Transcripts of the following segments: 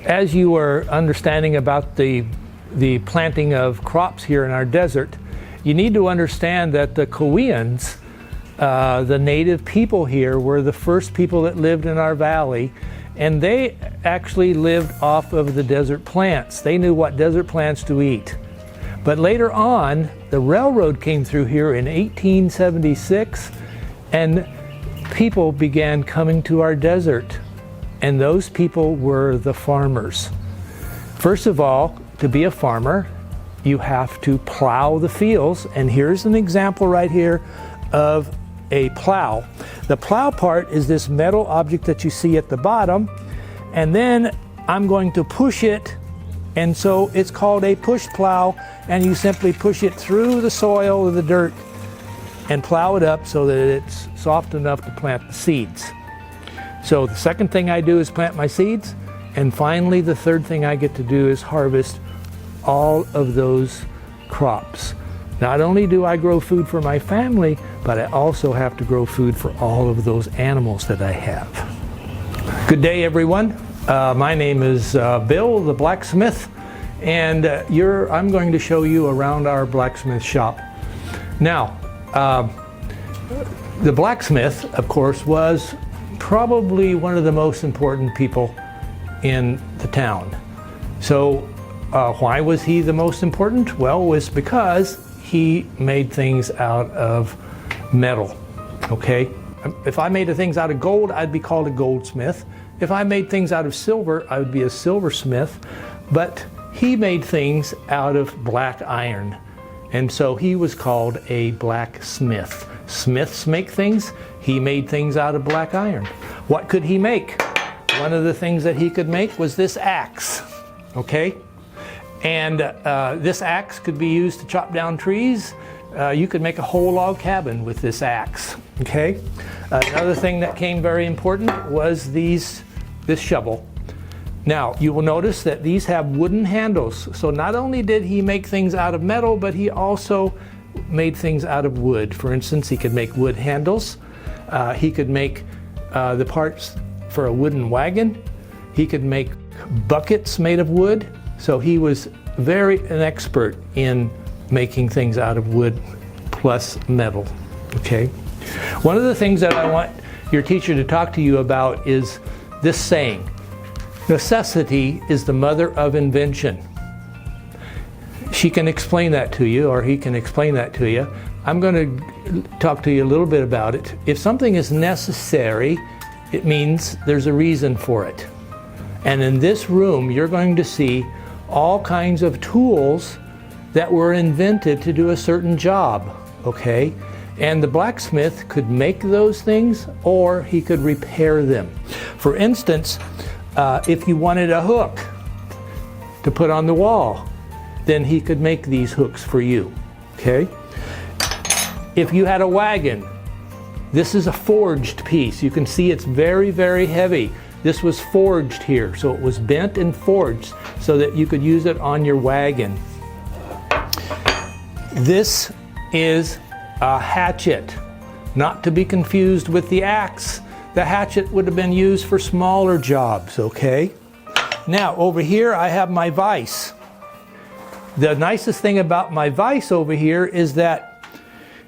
As you are understanding about the planting of crops here in our desert, you need to understand that the Kauaians, the native people here, were the first people that lived in our valley, and they actually lived off of the desert plants. They knew what desert plants to eat. But later on, the railroad came through here in 1876, and people began coming to our desert. And those people were the farmers. First of all, to be a farmer, you have to plow the fields. And here's an example right here of a plow. The plow part is this metal object that you see at the bottom. And then I'm going to push it. And so it's called a push plow. And you simply push it through the soil or the dirt and plow it up so that it's soft enough to plant the seeds. So the second thing I do is plant my seeds, and finally the third thing I get to do is harvest all of those crops. Not only do I grow food for my family, but I also have to grow food for all of those animals that I have. Good day, everyone. My name is Bill, the blacksmith, and I'm going to show you around our blacksmith shop. Now, the blacksmith, of course, was probably one of the most important people in the town. So why was he the most important? Well, it was because he made things out of metal, okay? If I made things out of gold, I'd be called a goldsmith. If I made things out of silver, I would be a silversmith. But he made things out of black iron, and so he was called a blacksmith. Smiths make things. He made things out of black iron. What could he make? One of the things that he could make was this axe, okay? And this axe could be used to chop down trees. You could make a whole log cabin with this axe, okay? Another thing that came very important was this shovel. Now, you will notice that these have wooden handles. So not only did he make things out of metal, but he also made things out of wood. For instance, he could make wood handles. He could make the parts for a wooden wagon. He could make buckets made of wood. So he was an expert in making things out of wood plus metal, okay? One of the things that I want your teacher to talk to you about is this saying: necessity is the mother of invention. She can explain that to you, or he can explain that to you. I'm going to talk to you a little bit about it. If something is necessary, it means there's a reason for it. And in this room, you're going to see all kinds of tools that were invented to do a certain job, okay? And the blacksmith could make those things, or he could repair them. For instance, if you wanted a hook to put on the wall, then he could make these hooks for you, okay? If you had a wagon, this is a forged piece. You can see it's very, very heavy. This was forged here, so it was bent and forged so that you could use it on your wagon. This is a hatchet, not to be confused with the axe. The hatchet would have been used for smaller jobs, okay? Now, over here I have my vise. The nicest thing about my vise over here is that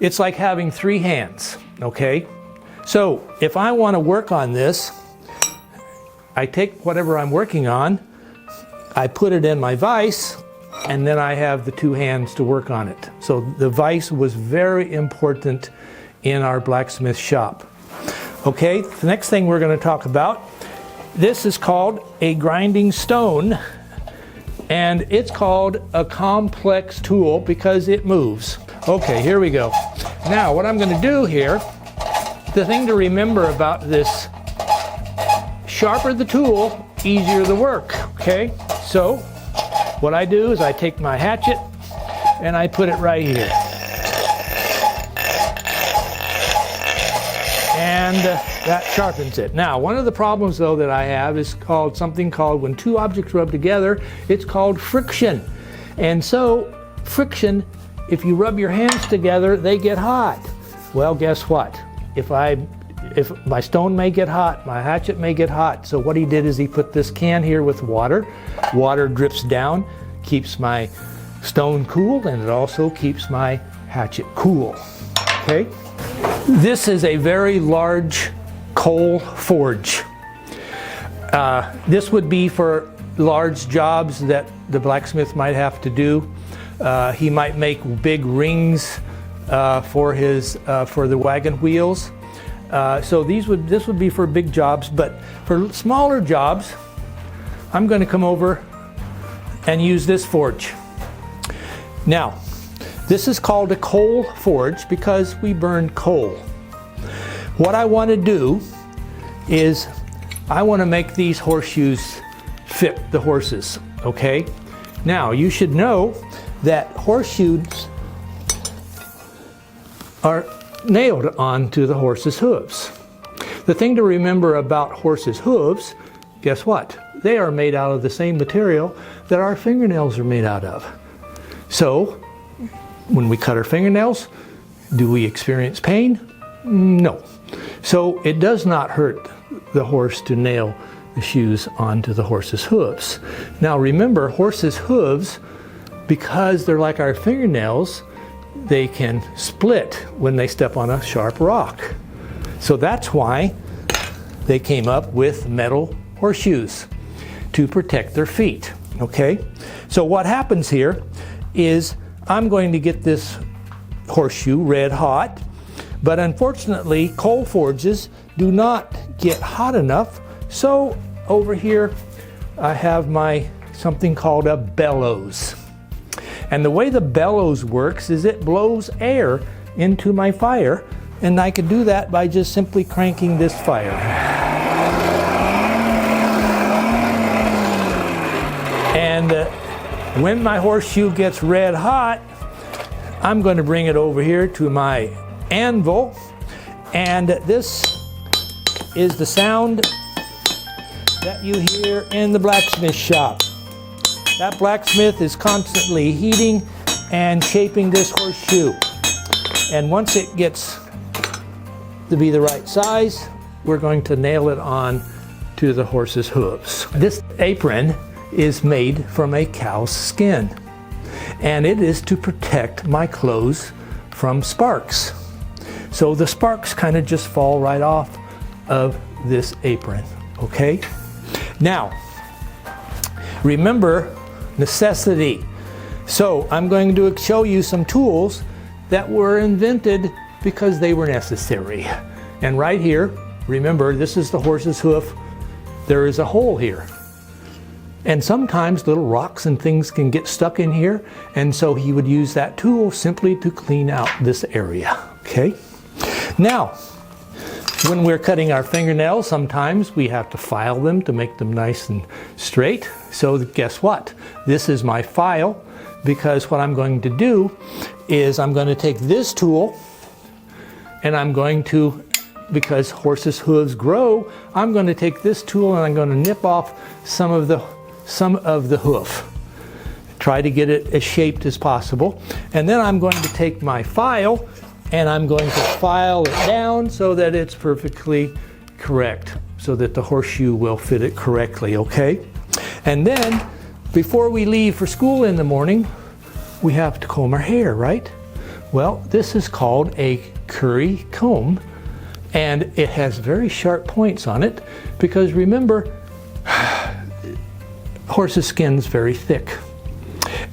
it's like having three hands, okay? So if I want to work on this, I take whatever I'm working on, I put it in my vise, and then I have the two hands to work on it. So the vise was very important in our blacksmith shop. Okay, the next thing we're going to talk about, this is called a grinding stone, and it's called a complex tool because it moves. Okay, here we go. Now what I'm going to do here, the thing to remember about this sharper the tool, easier the work, okay? So what I do is I take my hatchet and I put it right here. And that sharpens it. Now, one of the problems though that I have is something called when two objects rub together, it's called friction. And so friction, if you rub your hands together, they get hot. Well, guess what? If my stone may get hot, my hatchet may get hot. So what he did is he put this can here with water. Water drips down, keeps my stone cool, and it also keeps my hatchet cool, okay? This is a very large coal forge. This would be for large jobs that the blacksmith might have to do. He might make big rings for the wagon wheels. So this would be for big jobs, but for smaller jobs, I'm going to come over and use this forge. Now, this is called a coal forge because we burn coal. What I want to do is I want to make these horseshoes fit the horses, okay? Now, you should know that horseshoes are nailed onto the horse's hooves. The thing to remember about horses' hooves, guess what? They are made out of the same material that our fingernails are made out of. So, when we cut our fingernails, do we experience pain? No. So it does not hurt the horse to nail the shoes onto the horse's hooves. Now remember, horses' hooves, because they're like our fingernails, they can split when they step on a sharp rock. So that's why they came up with metal horseshoes to protect their feet, okay? So what happens here is I'm going to get this horseshoe red hot, but unfortunately coal forges do not get hot enough. So over here I have something called a bellows. And the way the bellows works is it blows air into my fire, and I can do that by just simply cranking this fire. And when my horseshoe gets red hot, I'm going to bring it over here to my anvil, and this is the sound that you hear in the blacksmith shop. That blacksmith is constantly heating and shaping this horseshoe. And once it gets to be the right size, we're going to nail it on to the horse's hooves. This apron is made from a cow's skin, and it is to protect my clothes from sparks. So the sparks kind of just fall right off of this apron, okay? Now, remember necessity. So I'm going to show you some tools that were invented because they were necessary. And right here, remember, this is the horse's hoof. There is a hole here. And sometimes little rocks and things can get stuck in here, and so he would use that tool simply to clean out this area, okay? Now, when we're cutting our fingernails, sometimes we have to file them to make them nice and straight. So guess what? This is my file, because what I'm going to do is I'm going to take this tool and I'm going to, because horses' hooves grow, I'm going to take this tool and I'm going to nip off some of the hoof. Try to get it as shaped as possible. And then I'm going to take my file and I'm going to file it down so that it's perfectly correct, so that the horseshoe will fit it correctly, okay? And then, before we leave for school in the morning, we have to comb our hair, right? Well, this is called a curry comb, and it has very sharp points on it, because remember, horse's skin is very thick.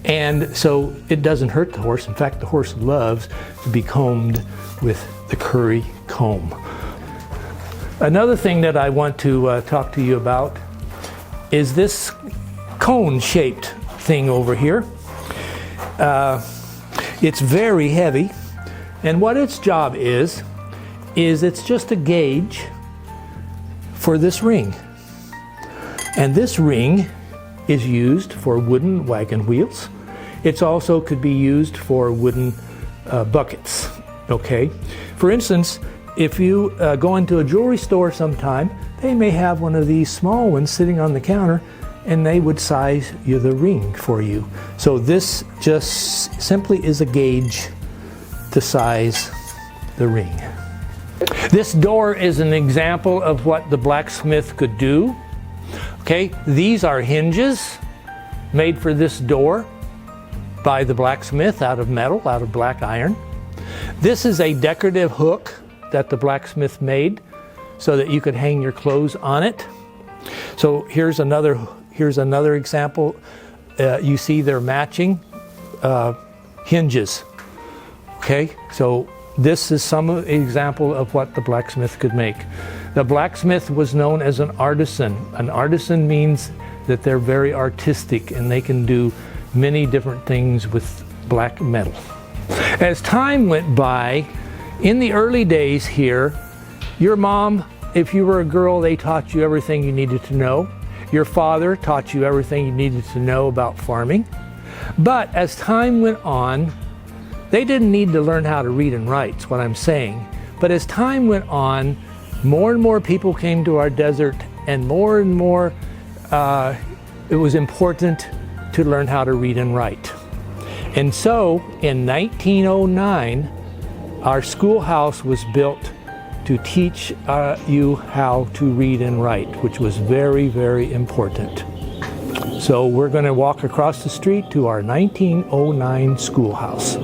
And so it doesn't hurt the horse. In fact, the horse loves to be combed with the curry comb. Another thing that I want to talk to you about is this cone-shaped thing over here. It's very heavy, and what its job is it's just a gauge for this ring. And this ring is used for wooden wagon wheels. It also could be used for wooden buckets, okay? For instance, if you go into a jewelry store sometime, they may have one of these small ones sitting on the counter, and they would size you the ring for you. So this just simply is a gauge to size the ring. This door is an example of what the blacksmith could do. Okay, these are hinges made for this door by the blacksmith out of metal, out of black iron. This is a decorative hook that the blacksmith made so that you could hang your clothes on it. So here's another example. You see they're matching hinges. Okay, so this is some example of what the blacksmith could make. The blacksmith was known as an artisan. An artisan means that they're very artistic and they can do many different things with black metal. As time went by, in the early days here, your mom, if you were a girl, they taught you everything you needed to know. Your father taught you everything you needed to know about farming. But as time went on, they didn't need to learn how to read and write, is what I'm saying. But as time went on, more and more people came to our desert, and more it was important to learn how to read and write. And so in 1909, our schoolhouse was built to teach you how to read and write, which was very, very important. So we're going to walk across the street to our 1909 schoolhouse.